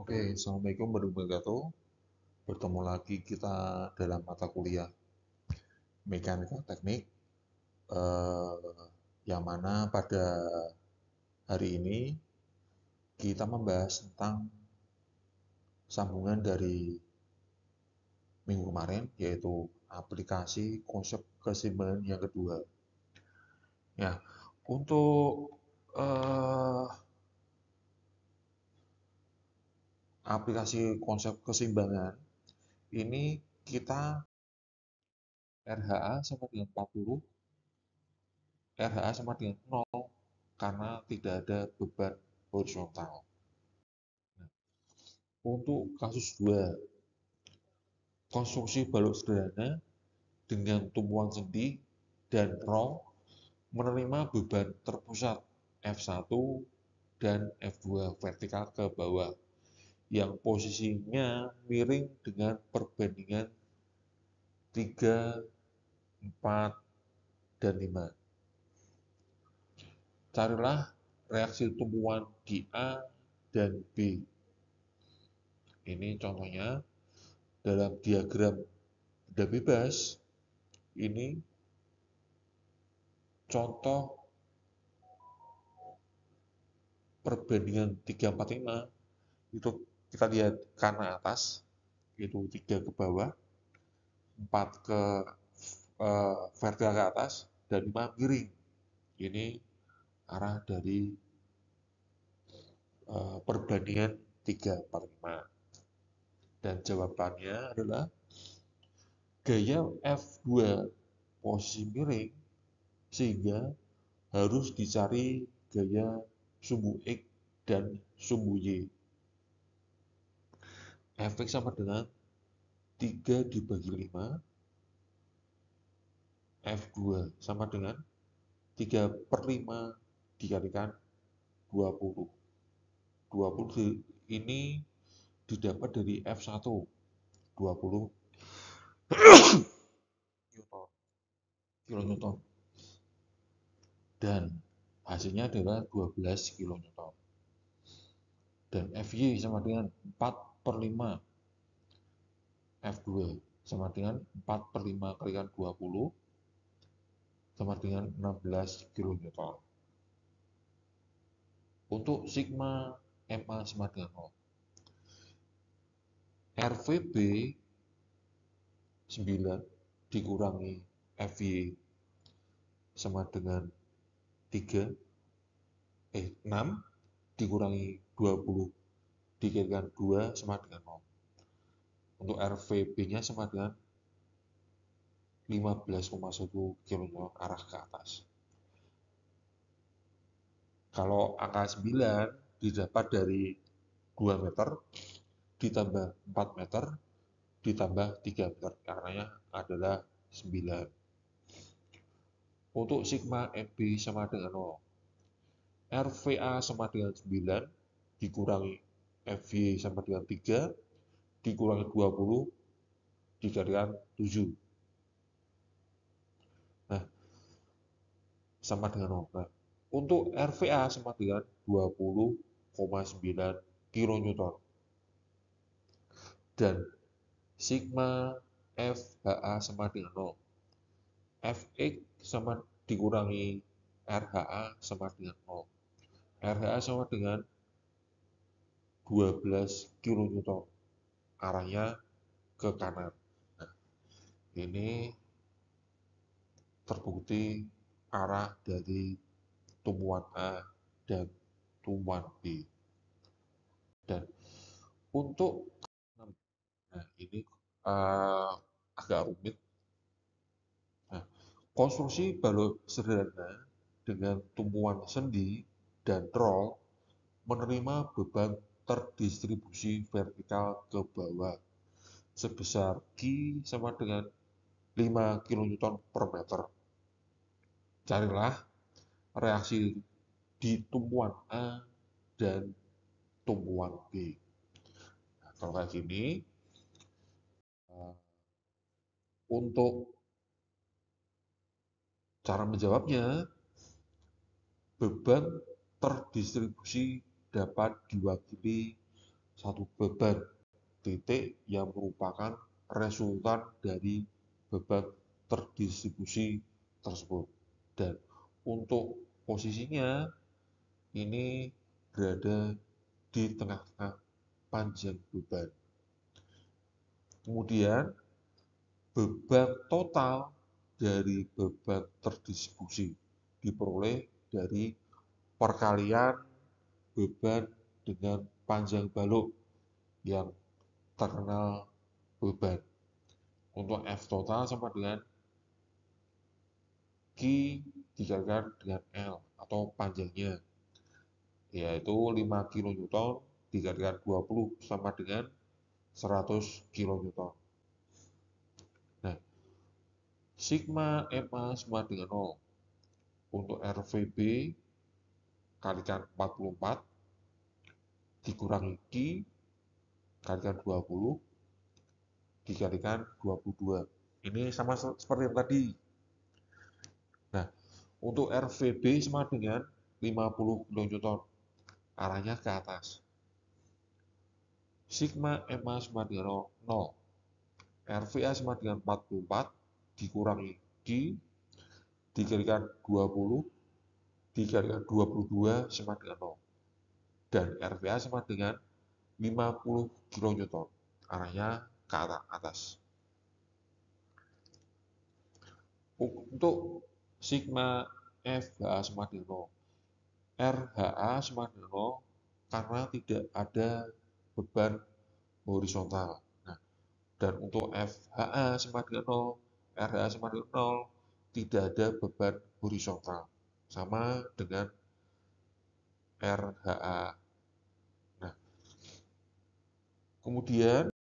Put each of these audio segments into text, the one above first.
Oke, Assalamualaikum warahmatullahi wabarakatuh. Bertemu lagi kita dalam mata kuliah Mekanika Teknik, yang mana pada hari ini kita membahas tentang sambungan dari minggu kemarin, yaitu aplikasi konsep keseimbangan yang kedua. Ya, untuk eh, aplikasi konsep keseimbangan ini kita RHA sama dengan 40, RHA sama dengan 0 karena tidak ada beban horizontal. Untuk kasus 2, konstruksi balok sederhana dengan tumpuan sendi dan rol menerima beban terpusat F1 dan F2 vertikal ke bawah yang posisinya miring dengan perbandingan 3, 4, dan 5. Carilah reaksi tumpuan di A dan B. Ini contohnya dalam diagram benda bebas. Ini contoh perbandingan 3, 4, 5. Itu kita lihat kanan atas, itu 3 ke bawah, 4 ke vertikal ke atas, dan 5 miring. Ini arah dari perbandingan 3, 4, 5. Dan jawabannya adalah gaya F2 posisi miring, sehingga harus dicari gaya sumbu X dan sumbu Y. Fx sama dengan 3 dibagi 5, F2 sama dengan 3/5 dikalikan 20. 20 ini didapat dari F1, 20 kilonewton. Dan hasilnya adalah 12 kilonewton. Dan Fy sama dengan 4/5. F2 sama dengan 4/5 kalikan 20 sama dengan 16 kilonewton. Untuk sigma MA sama dengan 0. RVB 9 dikurangi FY sama dengan 6 dikurangi 20 dikalikan 2 sama dengan 0. Untuk RVB-nya sama dengan 15,1 kN arah ke atas. Kalau angka 9 didapat dari 2 meter ditambah 4 meter ditambah 3 meter, karenanya adalah 9. Untuk sigma MB sama dengan 0. RVA sama dengan 9 dikurangi FY sama dengan 3 dikurangi 20 dikalikan 7. Nah, sama dengan 0. Nah, untuk RVA sama dengan 20,9 kN. Dan sigma FHA sama dengan 0. Fx sama dikurangi RHA sama dengan 0. RHA sama dengan 12 kN. Arahnya ke kanan. Nah, ini terbukti arah dari tumpuan A dan tumpuan B. Dan untuk ini agak rumit. Nah, konstruksi balok sederhana dengan tumpuan sendi dan rol menerima beban terdistribusi vertikal ke bawah sebesar Q sama dengan 5 kN per meter. Carilah reaksi di tumpuan A dan tumpuan B. Nah, kalau kayak gini, untuk cara menjawabnya, beban terdistribusi dapat diwakili satu beban titik yang merupakan resultan dari beban terdistribusi tersebut. Dan untuk posisinya ini berada di tengah-tengah panjang beban. Kemudian beban total dari beban terdistribusi diperoleh dari perkalian beban dengan panjang balok yang terkenal beban. Untuk F total sama dengan Q dikalikan dengan L atau panjangnya, yaitu 5 kN dikalikan 20 sama dengan 100 kN. Nah, sigma MA sama dengan 0. Untuk RVB kalikan 44 dikurangi Q kalikan 20 dikalikan 22. Ini sama seperti yang tadi. Nah, untuk RVB sama dengan 50 kN, arahnya ke atas. Sigma MA sama dengan 0. RVA sama dengan 44 dikurangi Q dikalikan 20 dikalikan 22 sama dengan 0. Dan RVA sama dengan 50 kN, arahnya ke atas. Untuk sigma FHA sama dengan 0, RHA sama dengan 0 karena tidak ada beban horizontal. Nah, dan untuk FHA sama dengan 0, RHA sama dengan 0, tidak ada beban horizontal. Sama dengan RHA. Nah, kemudian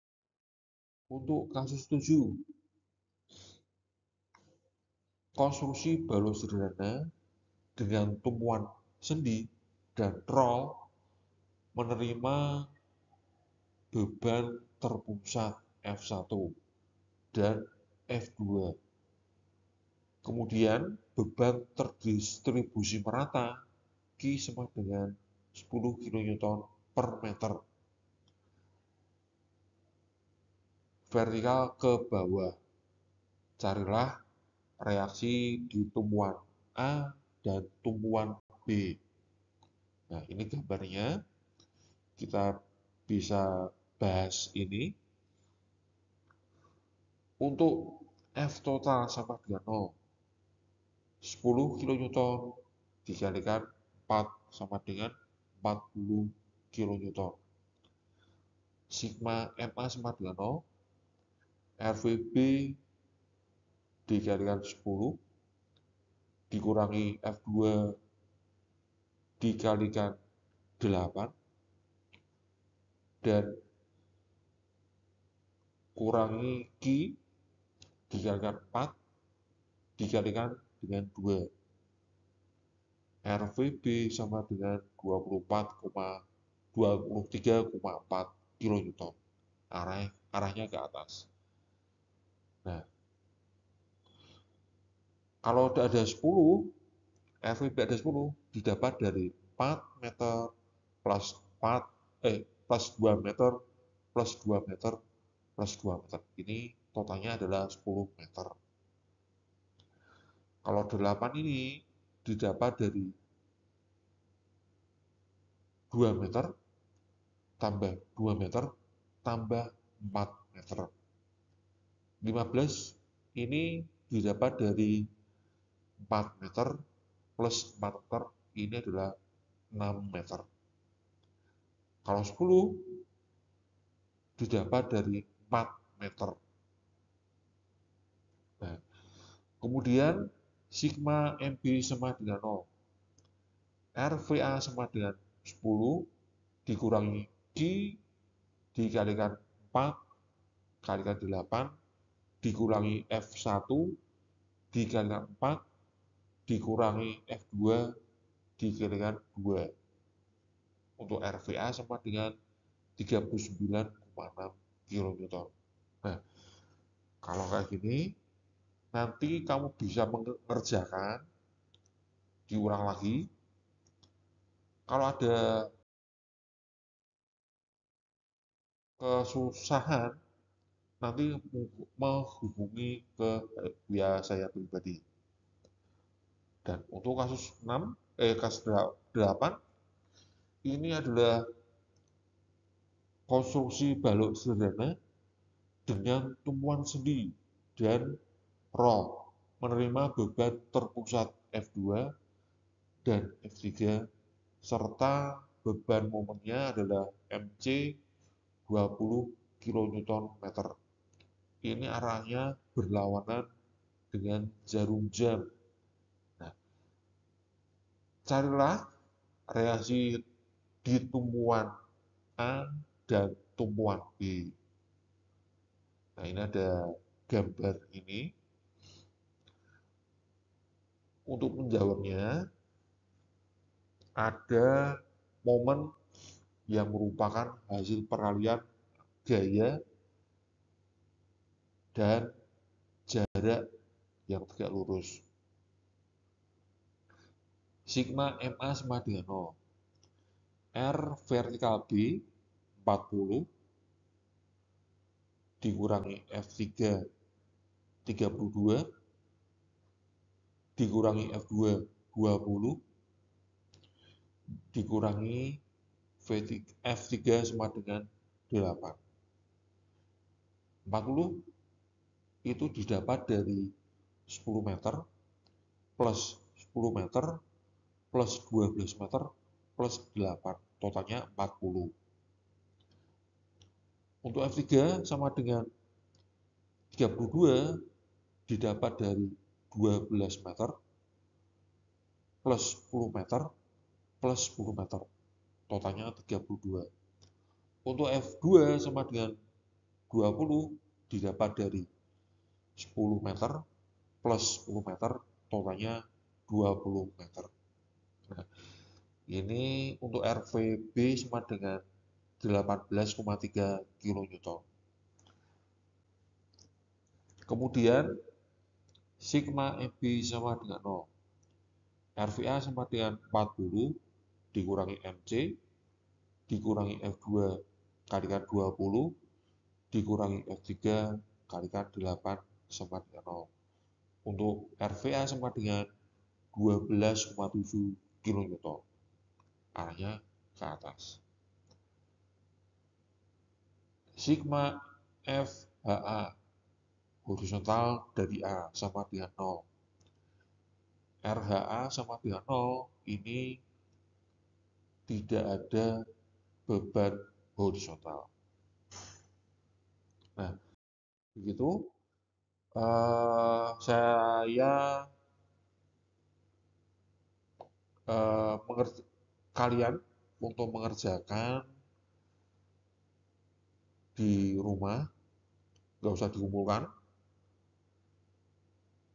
untuk kasus 7, konstruksi balok sederhana dengan tumpuan sendi dan roll menerima beban terpusat F1 dan F2. Kemudian beban terdistribusi merata Q sama dengan 10 kN per meter. Vertikal ke bawah. Carilah reaksi di tumpuan A dan tumpuan B. Nah, ini gambarnya. Kita bisa bahas ini. Untuk F total sama dengan 0. 10 kN dikalikan 4 sama dengan 40 kN. Sigma MA sama dengan 0. RVB dikalikan 10 dikurangi F2 dikalikan 8 dan kurangi Q dikalikan 4 dikalikan dengan 2. RVB sama dengan 23,4 kN. Arahnya ke atas. Nah, kalau ada 10, RVB ada 10 didapat dari 4 meter plus 2 meter plus 2 meter plus 2 meter. Ini totalnya adalah 10 meter. Kalau 8 ini didapat dari 2 meter tambah 2 meter tambah 4 meter. 15 ini didapat dari 4 meter plus 4 meter, ini adalah 6 meter. Kalau 10 didapat dari 4 meter. Nah, kemudian sigma MB sama dengan 0. RVA sama dengan 10 dikurangi Q dikalikan 4 kalikan 8 dikurangi F1 dikalikan 4 dikurangi F2 dikalikan 2. Untuk RVA sama dengan 39,6 kN. Nah, kalau kayak gini, nanti kamu bisa mengerjakan, diulang lagi. Kalau ada kesusahan, nanti menghubungi ke via saya pribadi. Dan untuk kasus 6, kasus 8, ini adalah konstruksi balok sederhana dengan tumpuan sendi dan rol menerima beban terpusat F2 dan F3 serta beban momennya adalah MC 20 kN/meter. Ini arahnya berlawanan dengan jarum jam. Nah, carilah reaksi di tumpuan A dan tumpuan B. Nah, ini ada gambar ini. Untuk menjawabnya, ada momen yang merupakan hasil peralihan gaya dan jarak yang tegak lurus. Sigma MA sama dengan 0. R vertikal B 40 dikurangi F3 32 dikurangi F2 20 dikurangi F3 sama dengan 8. 40 itu didapat dari 10 meter plus 10 meter plus 12 meter plus 8. Totalnya 40. Untuk F3 sama dengan 32 didapat dari 12 meter plus 10 meter plus 10 meter. Totalnya 32. Untuk F2 sama dengan 20 didapat dari 10 meter plus 10 meter, totalnya 20 meter. Nah, ini untuk RVB sama dengan 18,3 kN. Kemudian sigma MB sama dengan 0. RVA sama dengan 40 dikurangi MC dikurangi F2 kalikan 20 dikurangi F3 kalikan 8 sama dengan 0. Untuk RVA sama dengan 12,7 kN. Arahnya ke atas. Sigma FHA horizontal dari A sama dengan 0. RHA sama dengan 0, ini tidak ada beban horizontal. Nah, begitu saya kalian untuk mengerjakan di rumah, nggak usah dikumpulkan,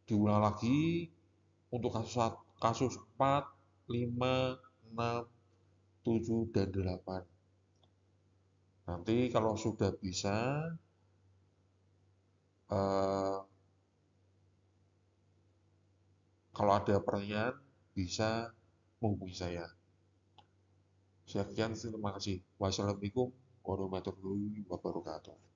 diulang lagi untuk kasus 4, 5, 6, 7, dan 8. Nanti kalau sudah bisa, kalau ada pertanyaan bisa menghubungi saya. Sekian, terima kasih. Wassalamualaikum warahmatullahi wabarakatuh.